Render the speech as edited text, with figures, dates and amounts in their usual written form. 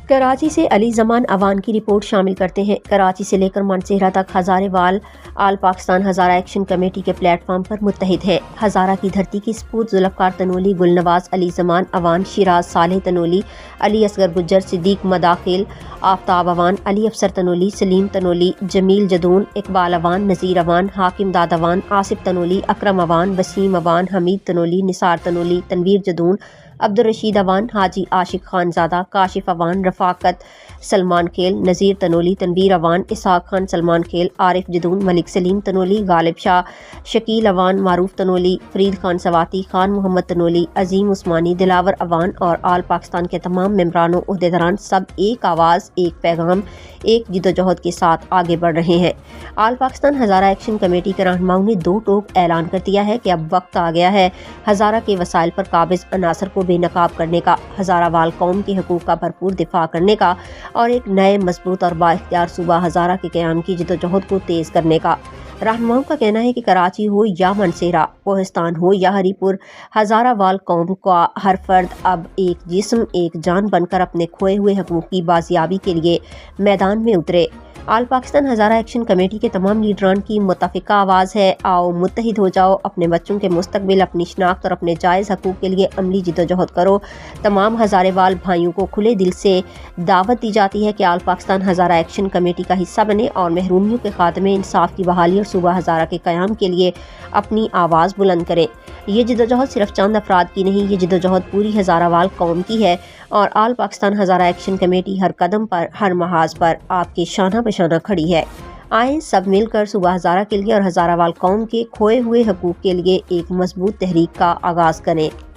کراچی سے علی زمان اوان کی رپورٹ شامل کرتے ہیں۔ کراچی سے لے کر مانسہرہ تک ہزارہ وال آل پاکستان ہزارہ ایکشن کمیٹی کے پلیٹ فارم پر متحد ہیں۔ ہزارہ کی دھرتی کی سپوت ذوالفقار تنولی، گلنواز علی زمان اوان، شیراز صالح تنولی، علی اصغر گجر، صدیق مداخل، آفتاب اوان، علی افسر تنولی، سلیم تنولی، جمیل جدون، اقبال اوان، نذیر اوان، حاکم داد اوان، آصف تنولی، اکرم اوان، وسیم اوان، حمید تنولی، نثار تنولی، تنویر جدون، عبدالرشید اوان، حاجی عاشق خان زادہ، کاشف اوان، رفاقت سلمان کھیل، نذیر تنولی، تنویر اوان، اسحاق خان سلمان کھیل، عارف جدون، ملک سلیم تنولی، غالب شاہ، شکیل اوان، معروف تنولی، فرید خان سواتی، خان محمد تنولی، عظیم عثمانی، دلاور اوان اور آل پاکستان کے تمام ممبران و عہدیداران سب ایک آواز، ایک پیغام، ایک جدوجہد کے ساتھ آگے بڑھ رہے ہیں۔ آل پاکستان ہزارہ ایکشن کمیٹی کے رہنماؤں نے دو ٹوک اعلان کر دیا ہے کہ اب وقت آ گیا ہے ہزارہ کے وسائل پر قابض عناصر کو بے نقاب کرنے کا، ہزارہ وال قوم کے حقوق کا بھرپور دفاع کرنے کا اور ایک نئے مضبوط اور بااختیار صوبہ ہزارہ کے قیام کی جدوجہد کو تیز کرنے کا۔ رہنماؤں کا کہنا ہے کہ کراچی ہو یا مانسہرہ، کوہستان ہو یا ہری پور، ہزارہ وال قوم کا ہر فرد اب ایک جسم، ایک جان بن کر اپنے کھوئے ہوئے حقوق کی بازیابی کے لیے میدان میں اترے۔ آل پاکستان ہزارہ ایکشن کمیٹی کے تمام لیڈران کی متفقہ آواز ہے، آؤ متحد ہو جاؤ، اپنے بچوں کے مستقبل، اپنی شناخت اور اپنے جائز حقوق کے لیے عملی جدوجہد کرو۔ تمام ہزارہ وال بھائیوں کو کھلے دل سے دعوت دی جاتی ہے کہ آل پاکستان ہزارہ ایکشن کمیٹی کا حصہ بنے اور محرومیوں کے خاتمے، انصاف کی بحالی اور صوبہ ہزارہ کے قیام کے لیے اپنی آواز بلند کریں۔ یہ جدوجہد صرف چند افراد کی نہیں، یہ جدوجہد پوری ہزارہ وال قوم کی ہے اور آل پاکستان ہزارہ ایکشن کمیٹی ہر قدم پر، ہر محاذ پر آپ کے شانہ بشانہ کھڑی ہے۔ آئیں سب مل کر صوبہ ہزارہ کے لیے اور ہزارہ وال قوم کے کھوئے ہوئے حقوق کے لیے ایک مضبوط تحریک کا آغاز کریں۔